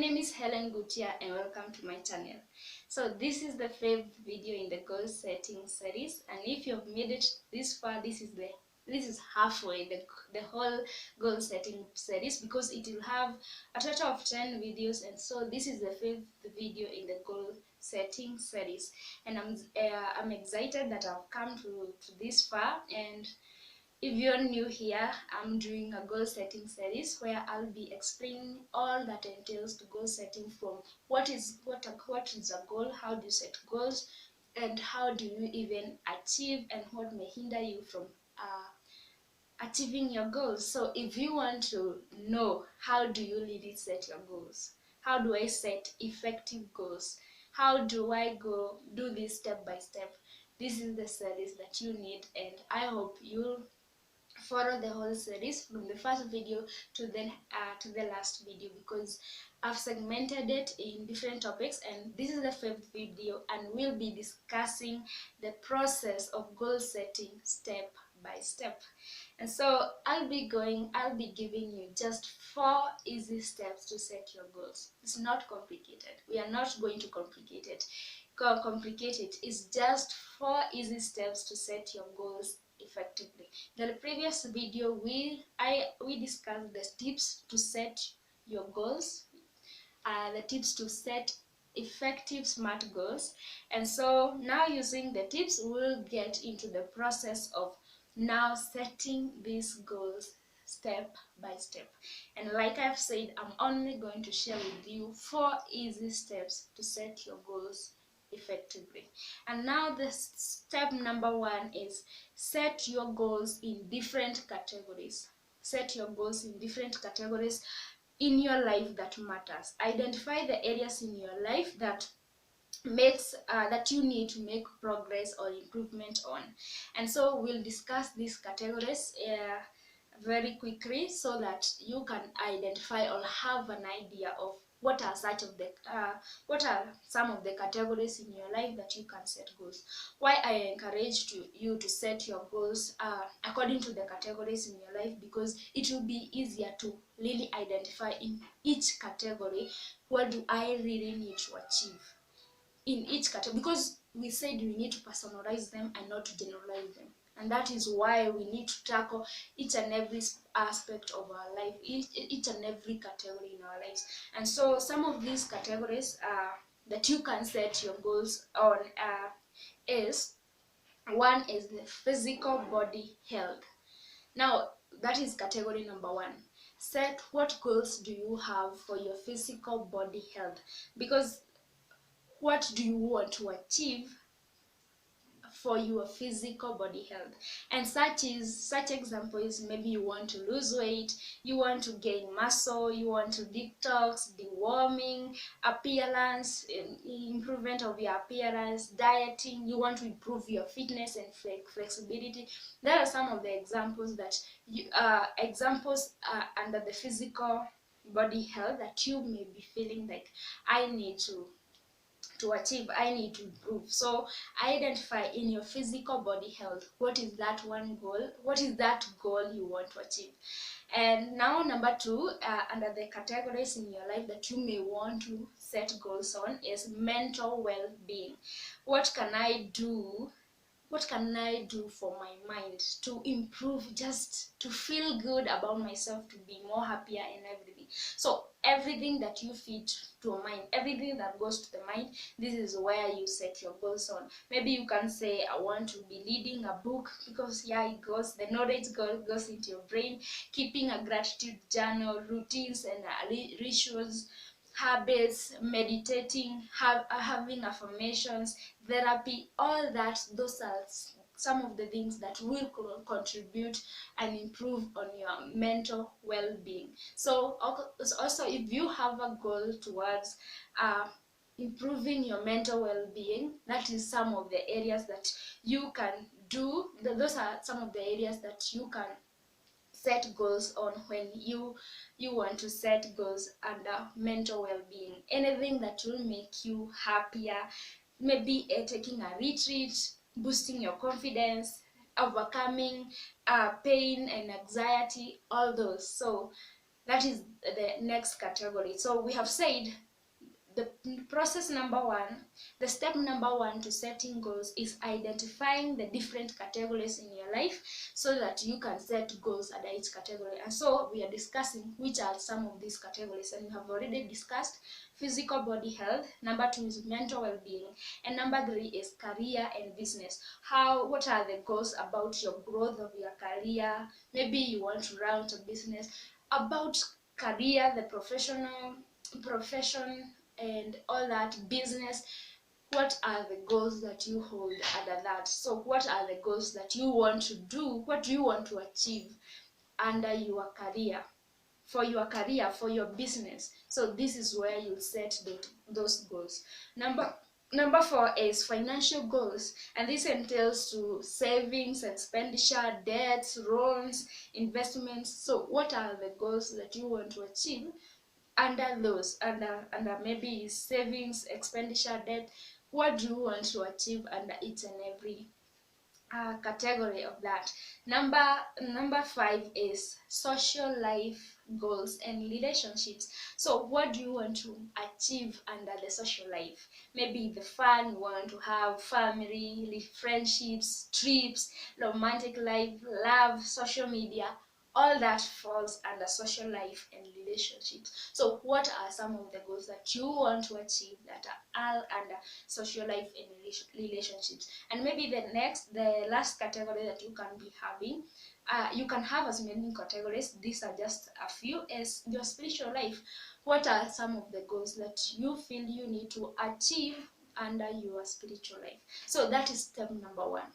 name is Helen Gutia and welcome to my channel. So this is the fifth video in the goal setting series, and if you've made it this far, this is halfway the whole goal setting series, because it will have a total of 10 videos, and so this is the fifth video in the goal setting series, and I'm excited that I've come to this far. And if you're new here, I'm doing a goal setting series where I'll be explaining all that entails to goal setting, from what is a goal, how do you set goals, and how do you even achieve, and what may hinder you from achieving your goals. So if you want to know how do you really set your goals, how do I set effective goals, how do I go do this step by step, this is the series that you need, and I hope you'll follow the whole series from the first video to the last video, because I've segmented it in different topics, and this is the fifth video, and we'll be discussing the process of goal setting step by step. And so I'll be giving you just 4 easy steps to set your goals. It's not complicated. We are not going to complicate it. It's just 4 easy steps to set your goals effectively. In the previous video, we discussed the tips to set your goals, the tips to set effective SMART goals, and so now, using the tips, we'll get into the process of now setting these goals step by step. And like I've said, I'm only going to share with you 4 easy steps to set your goals effectively. And now the step number 1 is set your goals in different categories. Set your goals in different categories in your life that matters. Identify the areas in your life that you need to make progress or improvement on, and so we'll discuss these categories very quickly, so that you can identify or have an idea of what are some of the categories in your life that you can set goals. Why I encourage you to set your goals according to the categories in your life, because it will be easier to really identify in each category, what do I really need to achieve in each category, because we said we need to personalize them and not to generalize them. And that is why we need to tackle each and every aspect of our life, each and every category in our lives. And so some of these categories that you can set your goals on is, one is the physical body health. Now that is category number 1. Set what goals do you have for your physical body health, because what do you want to achieve for your physical body health? And such example is, maybe you want to lose weight, you want to gain muscle, you want to detox, deworming, appearance, improvement of your appearance, dieting, you want to improve your fitness and flexibility. There are some of the examples that under the physical body health that you may be feeling like, I need to achieve, I need to improve. So identify in your physical body health, what is that goal you want to achieve. And now number 2, under the categories in your life that you may want to set goals on, is mental well-being. What can I do for my mind to improve, just to feel good about myself, to be more happier and everything? So everything that you feed to a mind, everything that goes to the mind, this is where you set your goals on. Maybe you can say, I want to be reading a book, because the knowledge goes into your brain. Keeping a gratitude journal, routines and rituals, habits, meditating, having affirmations, therapy, all that, those are some of the things that will contribute and improve on your mental well-being. So also, if you have a goal towards improving your mental well-being, that is some of the areas that you can do. Those are some of the areas that you can set goals on when you want to set goals under mental well-being. Anything that will make you happier, maybe taking a retreat, boosting your confidence, overcoming pain and anxiety, all those. So That is the next category. So we have said the process number one, the step number one to setting goals is identifying the different categories in your life so that you can set goals under each category. And so we are discussing which are some of these categories, and we have already discussed physical body health. Number two is mental well-being, and number three is career and business. What are the goals about your growth of your career? Maybe you want to run a business. About career, the profession and all that business, what are the goals that you hold under that? So what are the goals that you want to do? What do you want to achieve under your career, for your business? So this is where you set those goals. Number four is financial goals, and this entails to savings, expenditure, debts, loans, investments. So what are the goals that you want to achieve under those, under maybe savings, expenditure, debt? What do you want to achieve under each and every category of that? Number five is social life goals and relationships. So what do you want to achieve under the social life? Maybe the fun you want to have, family, friendships, trips, romantic life, love, social media. All that falls under social life and relationships. So what are some of the goals that you want to achieve that are all under social life and relationships? And maybe the last category that you can be having, you can have as many categories, these are just a few, is your spiritual life. What are some of the goals that you feel you need to achieve under your spiritual life? So that is step number one,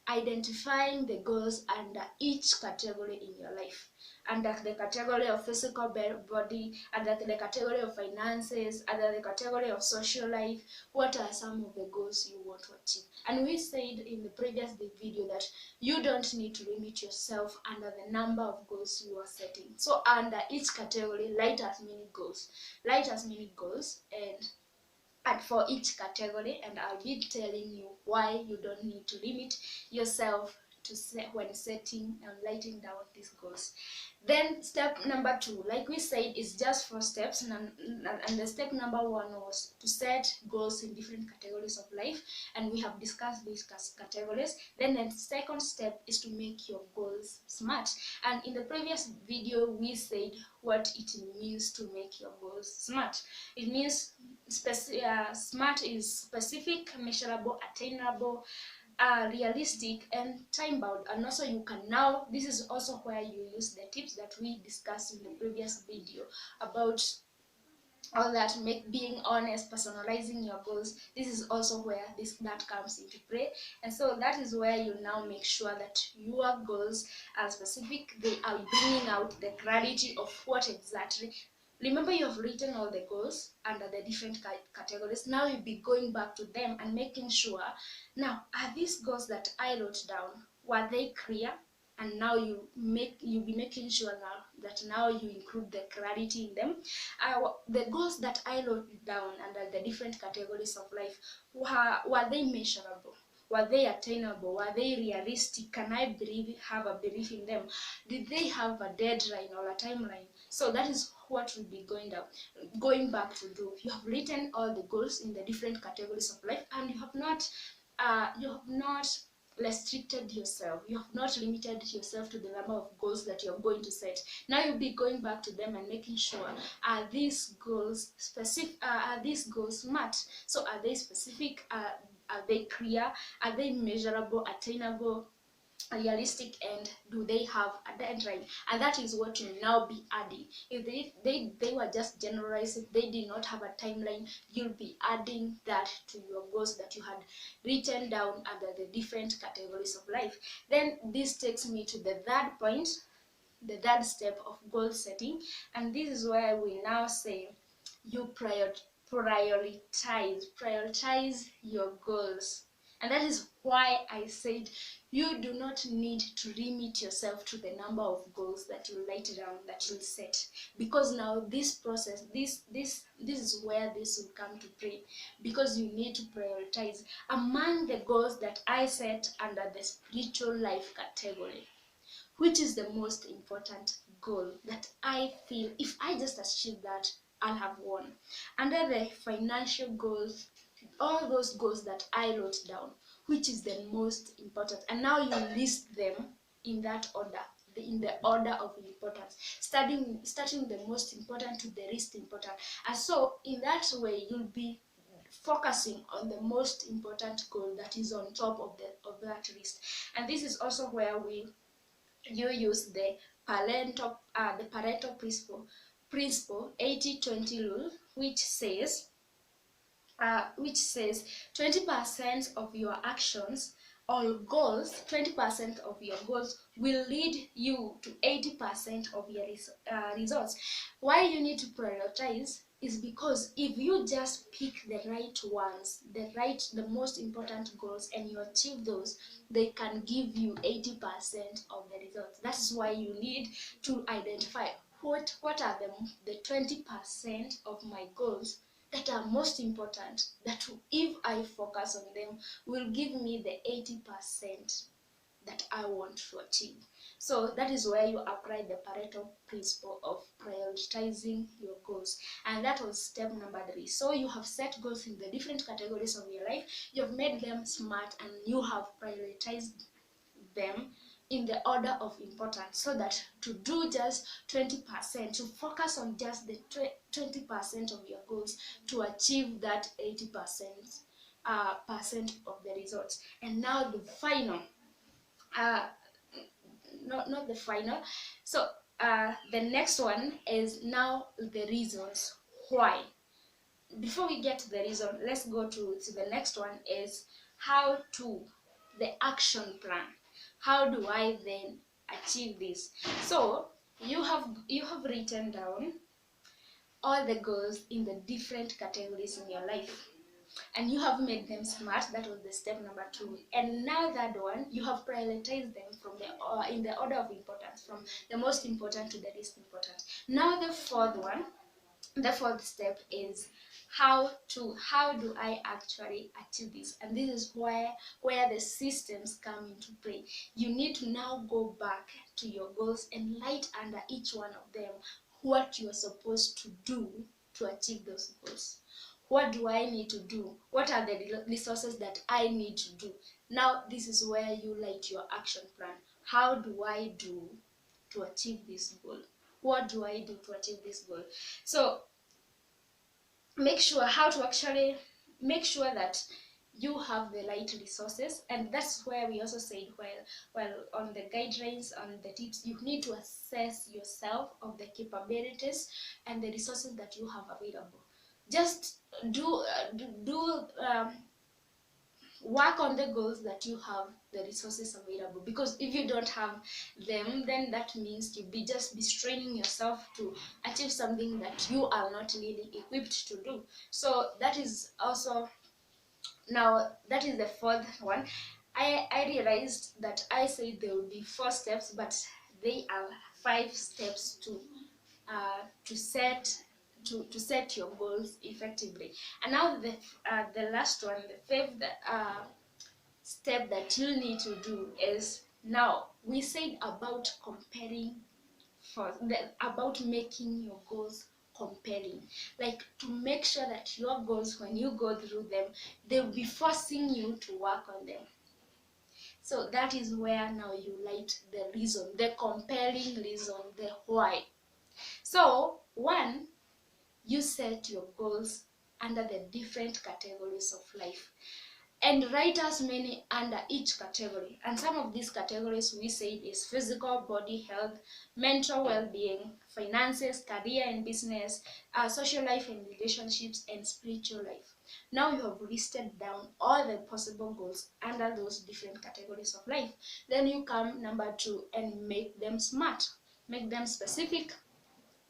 identifying the goals under each category in your life. Under the category of physical body, under the category of finances, under the category of social life, what are some of the goals you want to achieve? And we said in the previous video that you don't need to limit yourself under the number of goals you are setting. So under each category, write as many goals, and for each category, and I'll be telling you why you don't need to limit yourself to when setting and writing down these goals. Then step number two, like we said, is just 4 steps, and the step number one was to set goals in different categories of life, and we have discussed these categories. Then the second step is to make your goals smart, and in the previous video we said what it means to make your goals smart. It means SMART is specific, measurable, attainable, realistic, and time bound. And also you can now, this is also where you use the tips that we discussed in the previous video about all that, being honest, personalizing your goals. This is also where that comes into play. And so that is where you now make sure that your goals are specific, they are bringing out the clarity of what exactly. Remember, you have written all the goals under the different categories. Now you'll be going back to them and making sure, now, are these goals that I wrote down, were they clear? And now you'll be making sure now you include the clarity in them. The goals that I wrote down under the different categories of life, were they measurable? Were they attainable? Were they realistic? Can I have a belief in them? Did they have a deadline or a timeline? So that is what we'll be going back to do. You have written all the goals in the different categories of life, and you have not restricted yourself. You have not limited yourself to the number of goals that you're going to set. Now you'll be going back to them and making sure, are these goals specific? Are these goals smart? So are they specific? Are they clear? Are they measurable, attainable, realistic, and do they have a deadline? And that is what you now be adding. If they were just generalized, if they did not have a timeline, you'll be adding that to your goals that you had written down under the different categories of life. Then this takes me to the third point, the third step of goal setting, and this is where we now say you prioritize your goals. And that is why I said you do not need to limit yourself to the number of goals that you write down, that you set, because now this process, this is where this will come to play, because you need to prioritize among the goals that I set under the spiritual life category. which is the most important goal that I feel if I just achieve that, I'll have won. Under the financial goals, all those goals that I wrote down, which is the most important, and now you list them in that order, in the order of importance, starting the most important to the least important. And so in that way, you'll be focusing on the most important goal that is on top of that list. And this is also where you use the Pareto principle 80-20 rule, which says 20% of your actions or goals, 20% of your goals will lead you to 80% of your results. Why you need to prioritize is because if you just pick the right ones, the most important goals, and you achieve those, they can give you 80% of the results. That's why you need to identify what are the 20% of my goals that are most important, that if I focus on them will give me the 80% that I want to achieve. So that is where you apply the Pareto principle of prioritizing your goals. And that was step number 3. So you have set goals in the different categories of your life, you have made them smart, and you have prioritized them in the order of importance, so that to do just 20%, to focus on just the 20% of your goals to achieve that 80% of the results. And now the final, not the final. So the next one is now the reasons why. Before we get to the reason, let's go to the next one, is how to, the action plan. How do I then achieve this? So you have written down all the goals in the different categories in your life, and you have made them smart. That was the step number 2. And now that one, you have prioritized them from the in the order of importance, from the most important to the least important. Now the fourth step is how do I actually achieve this? And this is where the systems come into play. You need to now go back to your goals and write under each one of them what you are supposed to do to achieve those goals. What do I need to do? What are the resources that I need to do? Now this is where you write your action plan. How do I do to achieve this goal? What do I do to achieve this goal? So make sure that you have the right resources. And that's where we also said, well, on the guidelines, on the tips, you need to assess yourself of the capabilities and the resources that you have available. Just work on the goals that you have the resources available, because if you don't have them, then that means you'll be straining yourself to achieve something that you are not really equipped to do. So that is also, now that is the fourth one. I realized that I said there will be 4 steps, but they are 5 steps to set your goals effectively. And now the last one, the fifth step that you need to do is, now we said about comparing, about making your goals compelling, like to make sure that your goals, when you go through them, they'll be forcing you to work on them. So that is where now you write the reason, the compelling reason, the why. So 1, you set your goals under the different categories of life, and write as many under each category. And some of these categories we said is physical body health, mental well-being, finances, career and business, social life and relationships, and spiritual life. Now you have listed down all the possible goals under those different categories of life. Then you come number 2 and make them smart, make them specific,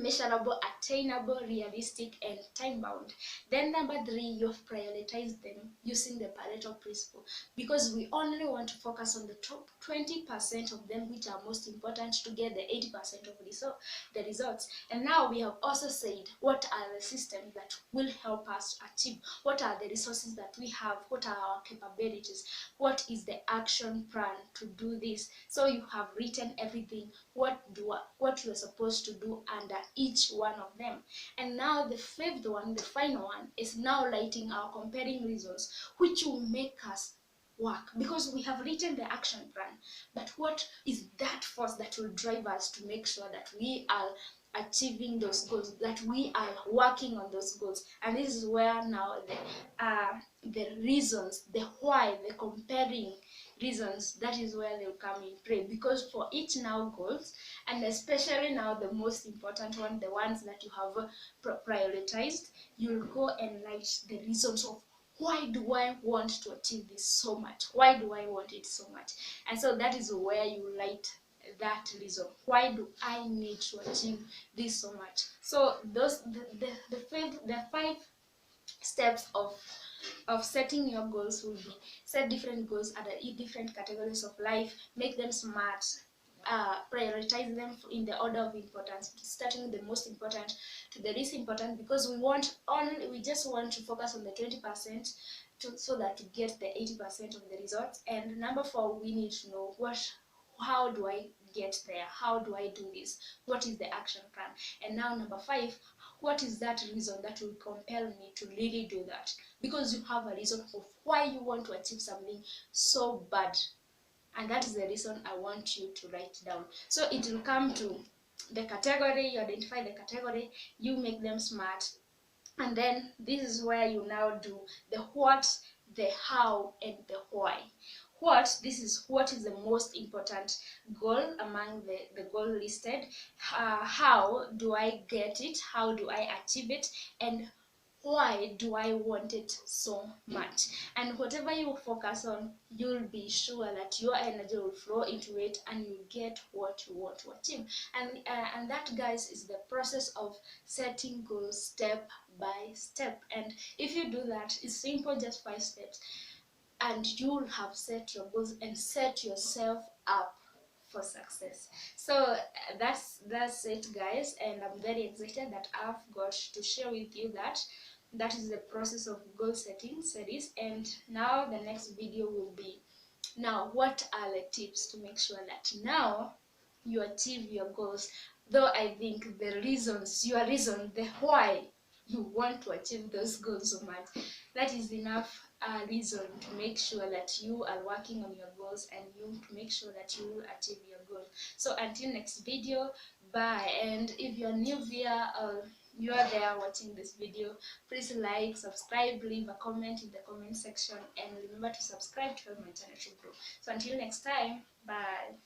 measurable, attainable, realistic, and time bound. Then number 3, you've prioritized them using the Pareto principle, because we only want to focus on the top 20% of them which are most important to get the 80% of the results. And now we have also said what are the systems that will help us achieve, what are the resources that we have, what are our capabilities, what is the action plan to do this. So you have written everything, what you're supposed to do under each one of them. And now the 5th one, the final one, is now writing our compelling reasons which will make us work, because we have written the action plan, but what is that force that will drive us to make sure that we are achieving those goals, that we are working on those goals. And this is where now the reasons, the why, the compelling reasons, that is where they'll come in play. Because for each now goals, and especially now the most important one, the ones that you have prioritized, you'll go and write the reasons of why do I want to achieve this so much, why do I want it so much. And so that is where you write that reason, why do I need to achieve this so much. So those the 5 steps of setting your goals will be: set different goals at different categories of life, make them smart, prioritize them in the order of importance, starting with the most important to the least important, because we just want to focus on the 20% so that to get the 80% of the results. And number 4, we need to know how do I get there, how do I do this, what is the action plan. And now number 5, what is that reason that will compel me to really do that, because you have a reason of why you want to achieve something so bad, and that is the reason I want you to write down. So it will come to the category, you identify the category, you make them smart, and then this is where you now do the what, the how, and the why. This is what is the most important goal among the goal listed. How do I get it, how do I achieve it, and why do I want it so much. And whatever you focus on, you'll be sure that your energy will flow into it and you get what you want to achieve. And that, guys, is the process of setting goals step by step. And if you do that, it's simple, just 5 steps, and you'll have set your goals and set yourself up for success. So that's it, guys, and I'm very excited that I've got to share with you that is the process of goal setting series. And now the next video will be, now what are the tips to make sure that now you achieve your goals. Though I think the reasons, your reason, the why you want to achieve those goals so much, that is enough reason to make sure that you are working on your goals and you to make sure that you will achieve your goals. So until next video, bye. And if you're new here or you are there watching this video, please like, subscribe, leave a comment in the comment section, and remember to subscribe to help my channel to grow. So until next time, bye.